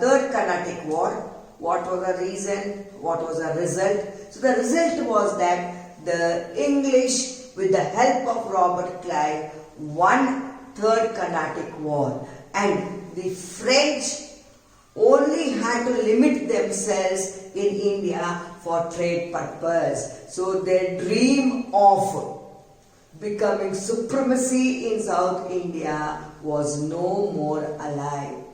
Third Carnatic War. What was the reason? What was the result? So the result was that the English, with the help of Robert Clive, won Third Carnatic War, and the French only had to limit themselves in India for trade purpose. So their dream of becoming supremacy in South India was no more alive.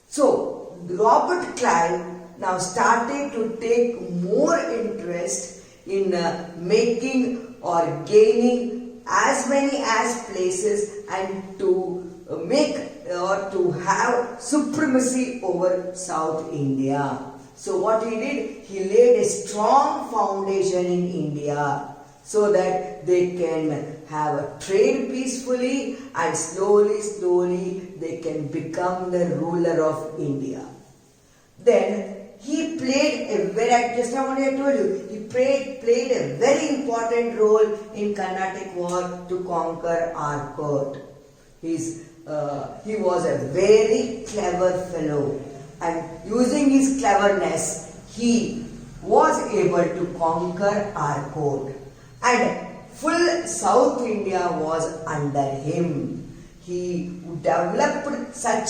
So Robert Clive now started to take more interest in making or gaining as many as places and to make or to have supremacy over South India. So what he did, he laid a strong foundation in India so that they can have a trade peacefully, and slowly they can become the ruler of India. Then he played a very, just how I told you, he played a very important role in Carnatic War to conquer Arcot. He was a very clever fellow, and using his cleverness, he was able to conquer Arcot, and full South India was under him. He developed such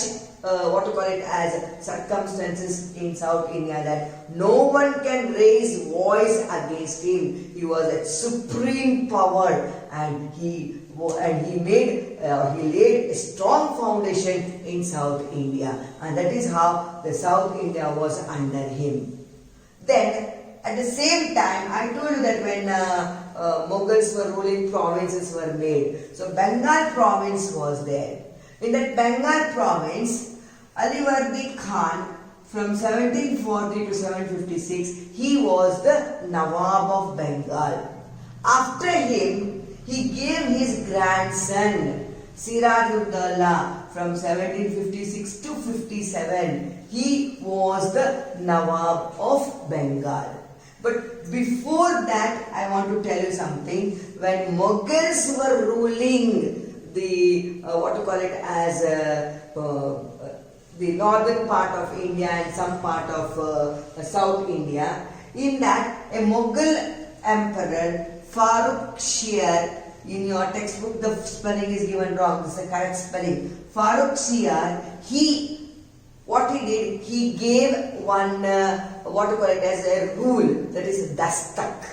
circumstances in South India that no one can raise voice against him. He was a supreme power, and he laid a strong foundation in South India, and that is how the South India was under him. Then at the same time, I told you that when Mughals were ruling, provinces were made. So Bengal province was there. In that Bengal province, Alivardi Khan, from 1740 to 756, he was the Nawab of Bengal. After him, he gave his grandson Siraj-ud-Daulah from 1756 to 57. He was the Nawab of Bengal. But before that, I want to tell you something. When Mughals were ruling the the northern part of India and some part of South India, in that a Mughal emperor, Farrukh Shir, in your textbook the spelling is given wrong, this is the correct spelling. Farrukh Shir, what he did, he gave one as a rule, that is dastak.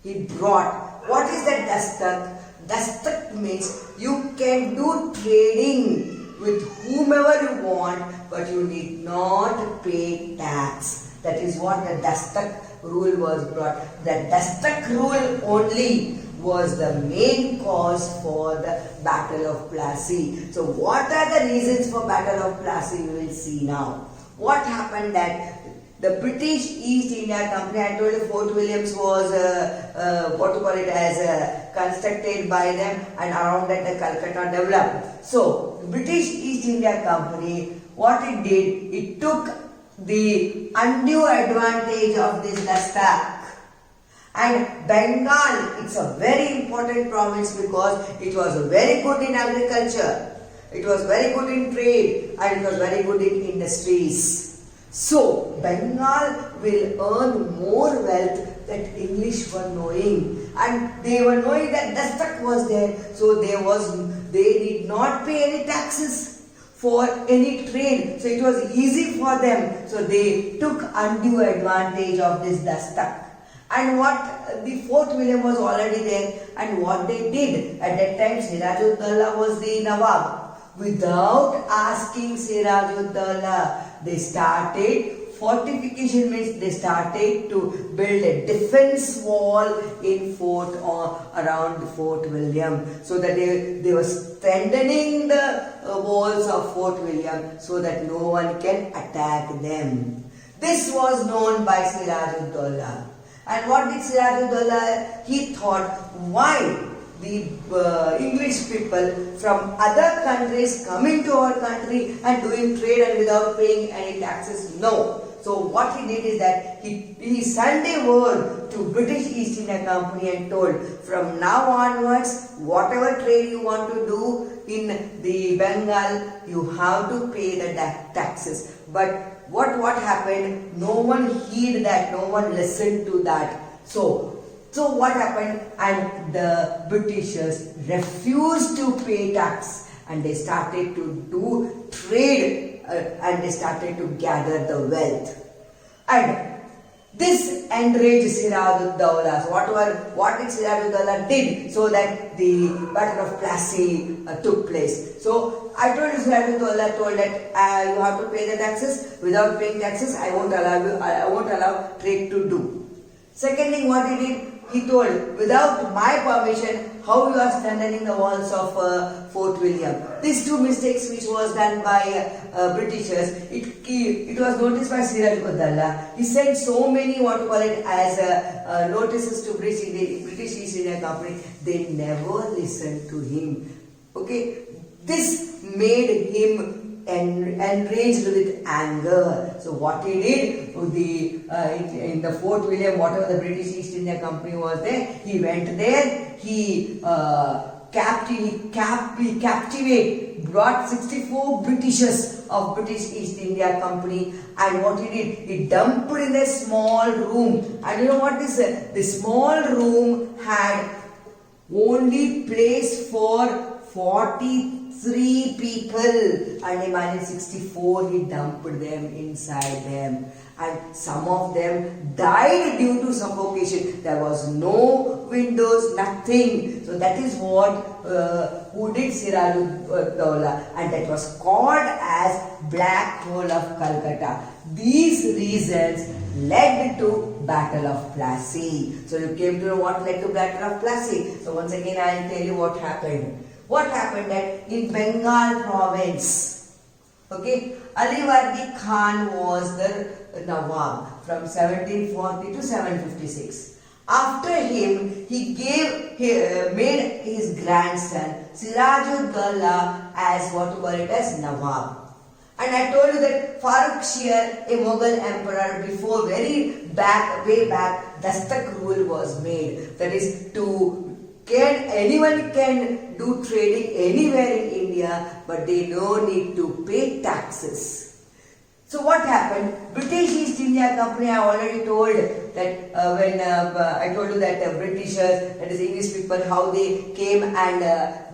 He brought, what is that dastak? Dastak means you can do trading with whomever you want, but you need not pay tax. That is what the dastak rule was brought. The dastak rule only was the main cause for the Battle of Plassey. So what are the reasons for Battle of Plassey? We will see now. What happened that the British East India Company, I told you Fort Williams was constructed by them, and around that the Calcutta developed. So British East India Company, what it did, it took the undue advantage of this dastak. And Bengal, it's a very important province because it was very good in agriculture, it was very good in trade, and it was very good in industries. So Bengal will earn more wealth that English were knowing, and they were knowing that dastak was there, so they did not pay any taxes for any trade, so it was easy for them. So they took undue advantage of this dastak. And what the Fort William was already there, and what they did at that time, Siraj-ud-Daulah was the Nawab. Without asking Siraj-ud-Daulah, they started fortification, means they started to build a defense wall in fort or around Fort William, so that they were strengthening the walls of Fort William so that no one can attack them. This was known by Siraj-ud-Daulah. And what did Siraj-ud-Daulah? He thought, why the English people from other countries coming to our country and doing trade and without paying any taxes? No. So what he did is that he sent a word to British East India Company and told, from now onwards, whatever trade you want to do in the Bengal, you have to pay the taxes. But what happened? No one heeded that, no one listened to that. So what happened? And the Britishers refused to pay tax, and they started to do trade, and they started to gather the wealth. And this enraged Siraj-ud-Dawla. So what did Siraj-ud-Dawla did so that the Battle of Plassey took place? So I told you, Siraj-ud-Dawla told that you have to pay the taxes. Without paying taxes, I won't allow trade to do. Second thing, what he did, he told, without my permission, how you are strengthening the walls of Fort William. These two mistakes which was done by Britishers, it was noticed by Siraj-ud-Dawla. He sent so many, notices to British East India Company. They never listened to him. Okay, this made him enraged with anger. So what he did, in the Fort William, whatever the British East India Company was there, he went there, he brought 64 Britishers of British East India Company, and what he did, he dumped in a small room. And you know what this is? The small room had only place for 43 people, and he managed 64. He dumped them inside them, and some of them died due to suffocation. There was no windows, nothing. So that is what who did Siraj-ud-Dawla, and that was called as Black Hole of Calcutta. These reasons led to Battle of Plassey. So you came to know what led to Battle of Plassey. So once again I will tell you what happened. What happened that in Bengal province, okay, Alivardi Khan was the Nawab from 1740 to 756. After him, he made his grandson Siraj-ud-Dawla as as Nawab. And I told you that Farrukh Shir, a Mughal emperor, before way back, Dastak rule was made. That is, anyone can do trading anywhere in India, but they don't need to pay taxes. So what happened? British East India Company, I already told that when I told you that Britishers, that is English people, how they came and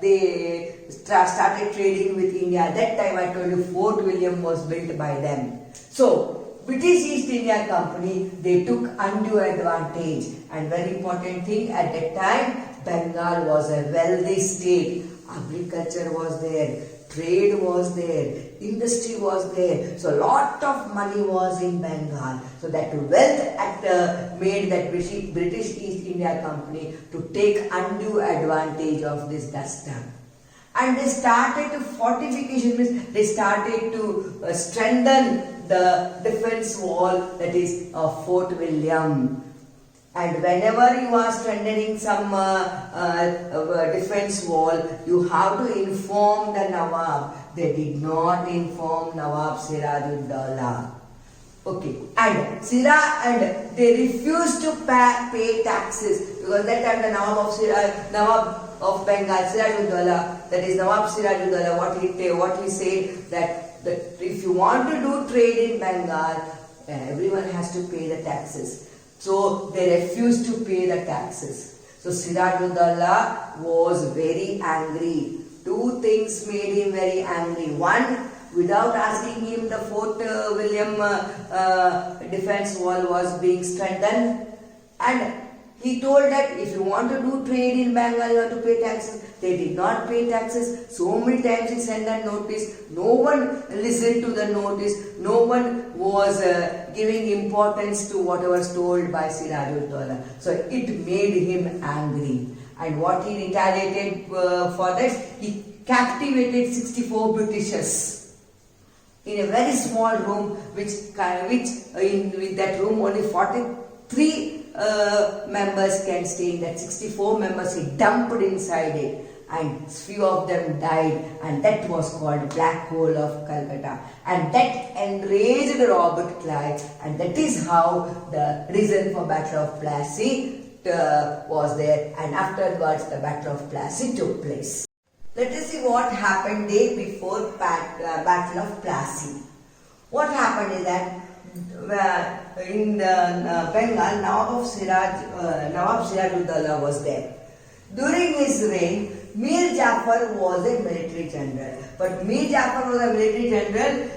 they started trading with India. At that time I told you Fort William was built by them. So British East India Company, they took undue advantage, and very important thing, at that time Bengal was a wealthy state. Agriculture was there, trade was there, industry was there. So lot of money was in Bengal. So that wealth made that British East India Company to take undue advantage of this custom. And they started to fortification, means they started to strengthen the defense wall, that is Fort William. And whenever you are strengthening some defense wall, you have to inform the Nawab. They did not inform Nawab Siraj-ud-Dawla. Okay, and they refused to pay taxes, because that time the Nawab of Bengal, Siraj-ud-Dawla, that is Nawab Siraj-ud-Dawla, what he said, that if you want to do trade in Bengal, everyone has to pay the taxes. So they refused to pay the taxes. So Siraj-ud-Dawla was very angry. Two things made him very angry. One, without asking him, the Fort William defense wall was being strengthened, and he told that if you want to do trade in Bengal, you have to pay taxes. They did not pay taxes. So many times he sent that notice. No one listened to the notice. No one was giving importance to what was told by Siraj-ud-Dawla. So it made him angry. And what he retaliated for that, he captivated 64 Britishers in a very small room, with that room only 43 members can stay. In that 64 members he dumped inside it, and few of them died, and that was called Black Hole of Calcutta, and that enraged Robert Clive, and that is how the reason for Battle of Plassey was there, and afterwards the Battle of Plassey took place. Let us see what happened day before Battle of Plassey. What happened is that in the Bengal, Nawab Siraj-ud-Dawla was there. During his reign, Mir Jafar was a military general. But Mir Jafar was a military general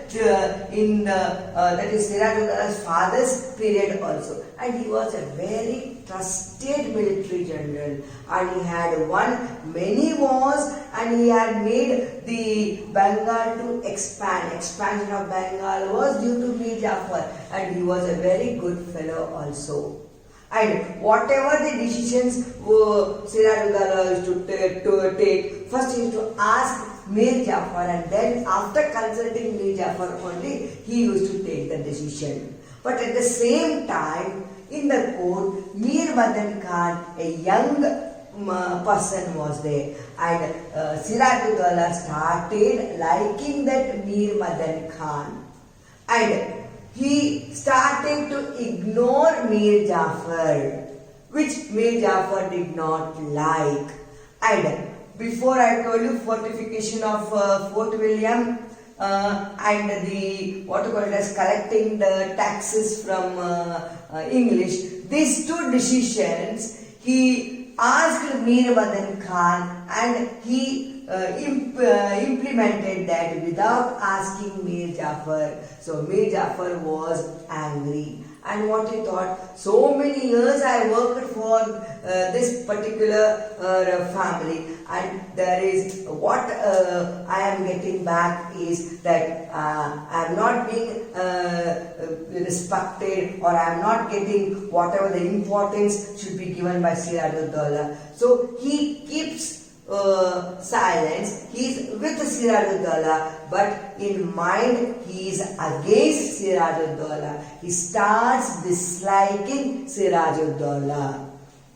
that is Siraj-ud-Dawla's father's period also. And he was a very trusted military general. And he had won many wars and he had made the Bengal to expand. Expansion of Bengal was due to Mir Jafar. And he was a very good fellow also. And whatever the decisions Siraj-ud-Dawla used to take, first he used to ask Mir Jafar, and then after consulting Mir Jafar only, he used to take the decision. But at the same time, in the court, Mir Madan Khan, a young person was there, and Siraj-ud-Dawla started liking that Mir Madan Khan. And he started to ignore Mir Jafar, which Mir Jafar did not like. And before I told you fortification of Fort William and the collecting the taxes from English, these two decisions he asked Mir Madan Khan, and he implemented that without asking Mir Jafar. So Mir Jafar was angry. And what he thought, so many years I worked for this particular family, and there is what I am getting back is that I am not being respected, or I am not getting whatever the importance should be given by Siraj-ud-Dawla. So he keeps silence. He is with Siraj-ud-Dawla, but in mind he is against Siraj-ud-Dawla. He starts disliking Siraj-ud-Dawla.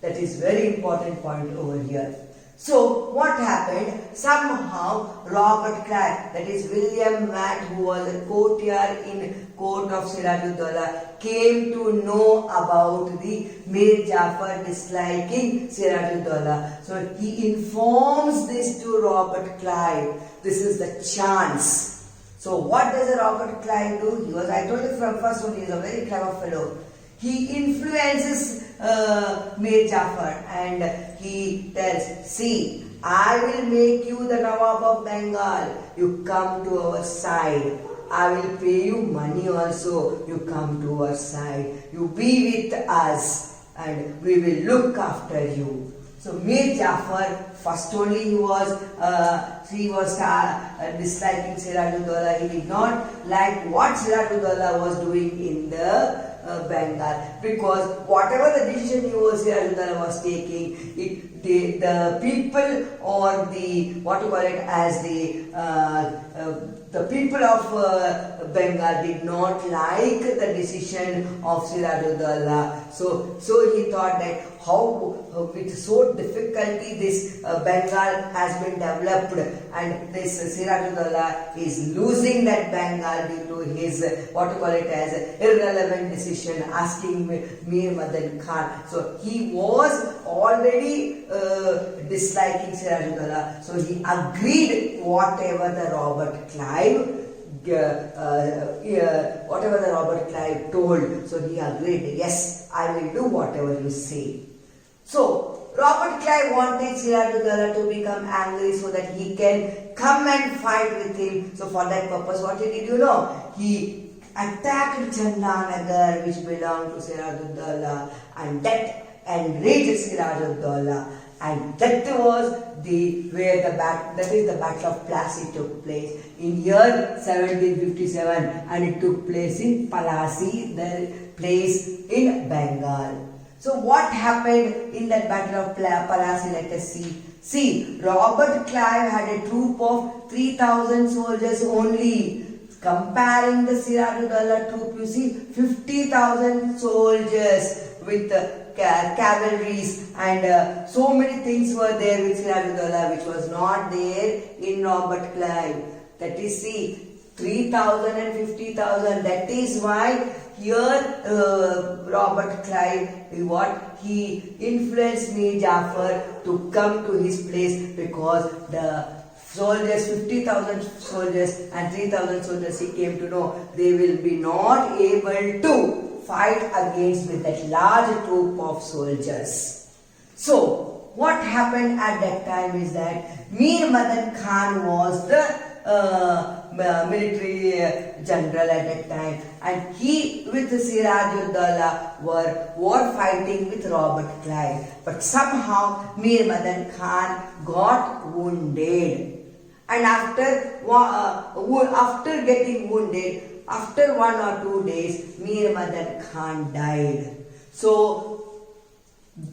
That is very important point over here. So what happened? Somehow Robert Clive, that is William Watt, who was a courtier in court of Siraj-ud-Dawla, came to know about the Mir Jafar disliking Siraj-ud-Dawla. So he informs this to Robert Clive. This is the chance. So what does Robert Clive do? I told you from first one, he is a very clever fellow. He influences Mir Jafar, and he tells, see, I will make you the Nawab of Bengal. You come to our side. I will pay you money also. You come to our side. You be with us, and we will look after you. So Mir Jafar, first only he was disliking Siraj-ud-Dawla. He did not like what Siraj-ud-Dawla was doing in the Bengal, because whatever the decision Siraj-ud-Dawla was taking, the people, or the people of Bengal did not like the decision of Siraj-ud-Dawla. So he thought that how with so difficulty this Bengal has been developed, and this Siraj-ud-Dawla is losing that Bengal due to his as irrelevant decision asking Mir Madan Khan. So he was already disliking Siraj-ud-Dawla. So he agreed whatever the Robert Clive told. So he agreed, yes, I will do whatever you say. So Robert Clive wanted Siraj-ud-Dawla to become angry so that he can come and fight with him. So for that purpose, what he did, he attacked Chandanagar, which belonged to Siraj-ud-Dawla, and that enraged Siraj-ud-Dawla. And that was the Battle of Plassey took place in year 1757, and it took place in Plassey, the place in Bengal. So what happened in that Battle of Plassey? Let us see. See, Robert Clive had a troop of 3,000 soldiers only. Comparing the Siraj-ud-Dawla troop, you see 50,000 soldiers with cavalries, and so many things were there with Siraj-ud-Dawla which was not there in Robert Clive. That is, see, 3,000 and 50,000. That is why here Robert Clive, he influenced Mir Jafar to come to his place, because the soldiers, 50,000 soldiers and 3,000 soldiers, he came to know they will be not able to fight against with that large troop of soldiers. So, what happened at that time is that Mir Madan Khan was the military general at that time, and he with Siraj-ud-Dawla were war fighting with Robert Clive. But somehow Mir Madan Khan got wounded, and after getting wounded, after 1 or 2 days, Mir Madan Khan died. So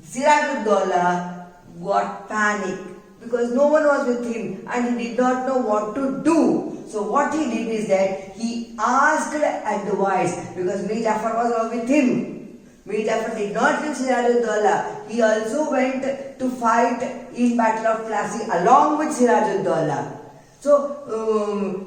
Siraj-ud-Dawla got panic because no one was with him and he did not know what to do. So what he did is that he asked advice, because Mir Jafar was not with him. Mir Jafar did not leave Siraj-ud-Dawla. He also went to fight in Battle of Plassey along with Siraj-ud-Dawla. So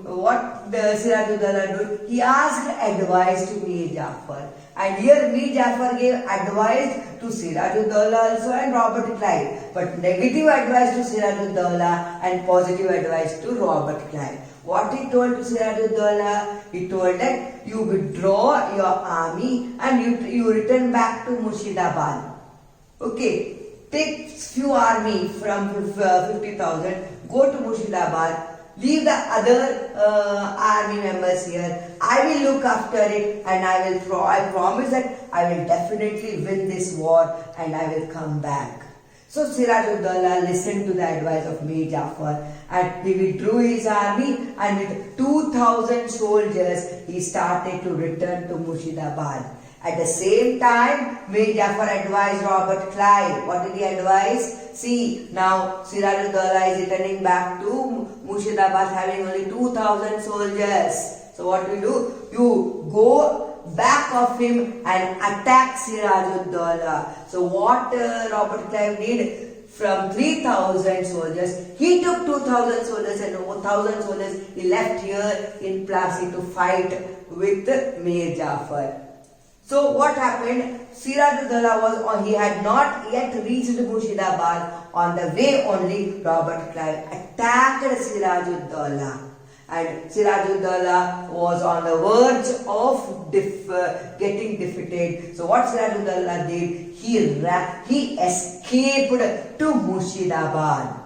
what Siraj-ud-Dawla did? He asked advice to Mir Jafar. And here Mir Jafar gave advice to Siraj-ud-Dawla also and Robert Clive. But negative advice to Siraj-ud-Dawla and positive advice to Robert Clive. What he told to Siraj-ud-Dawla? He told that you withdraw your army and you return back to Murshidabad. Okay, take few army from 50,000, go to Murshidabad. Leave the other army members here. I will look after it, and I promise that I will definitely win this war and I will come back. So Siraj-ud-Dawla listened to the advice of Mir Jafar and he withdrew his army, and with 2,000 soldiers he started to return to Murshidabad. At the same time, Mir Jafar advised Robert Clive. What did he advise? See, now Siraj-ud-Dawla is returning back to Murshidabad having only 2,000 soldiers. So what will you do? You go back of him and attack Siraj-ud-Dawla. So what Robert Clive did? From 3,000 soldiers, he took 2,000 soldiers and 1,000 soldiers he left here in Plassey to fight with Mir Jafar. So what happened? Siraj-ud-Dawla he had not yet reached Murshidabad. On the way only, Robert Clive attacked Siraj-ud-Dawla. And Siraj-ud-Dawla was on the verge of getting defeated. So what Siraj-ud-Dawla did? He escaped to Murshidabad.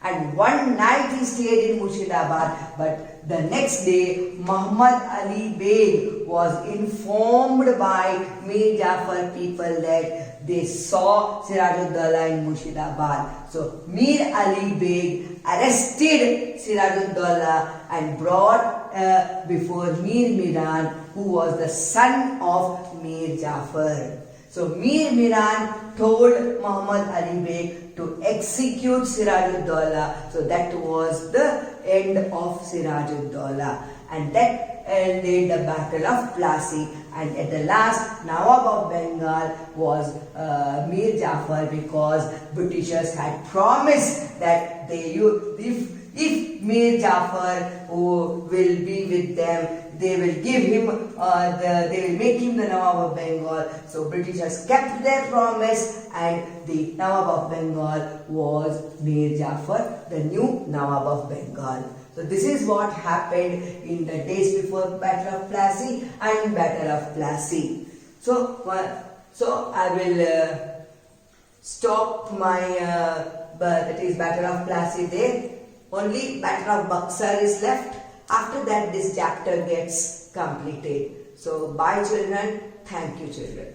And one night he stayed in Murshidabad, but the next day Muhammad Ali Beg was informed by Mir Jafar people that they saw Siraj-ud-Dawla in Murshidabad. So Mir Ali Beg arrested Siraj-ud-Dawla and brought before Mir Miran, who was the son of Mir Jafar. So Mir Miran told Muhammad Ali Beg to execute Siraj-ud-Dawla. So that was the end of Siraj-ud-Dawla. And that ended the Battle of Plassey. And at the last, Nawab of Bengal was Mir Jafar, because Britishers had promised that if Mir Jafar will be with them, they will give him, they will make him the Nawab of Bengal. So Britishers kept their promise, and the Nawab of Bengal was Mir Jafar, the new Nawab of Bengal. So this is what happened in the days before Battle of Plassey and Battle of Plassey. So I will stop my that is Battle of Plassey there. Only Battle of Buxar is left. After that, this chapter gets completed. So bye children. Thank you children.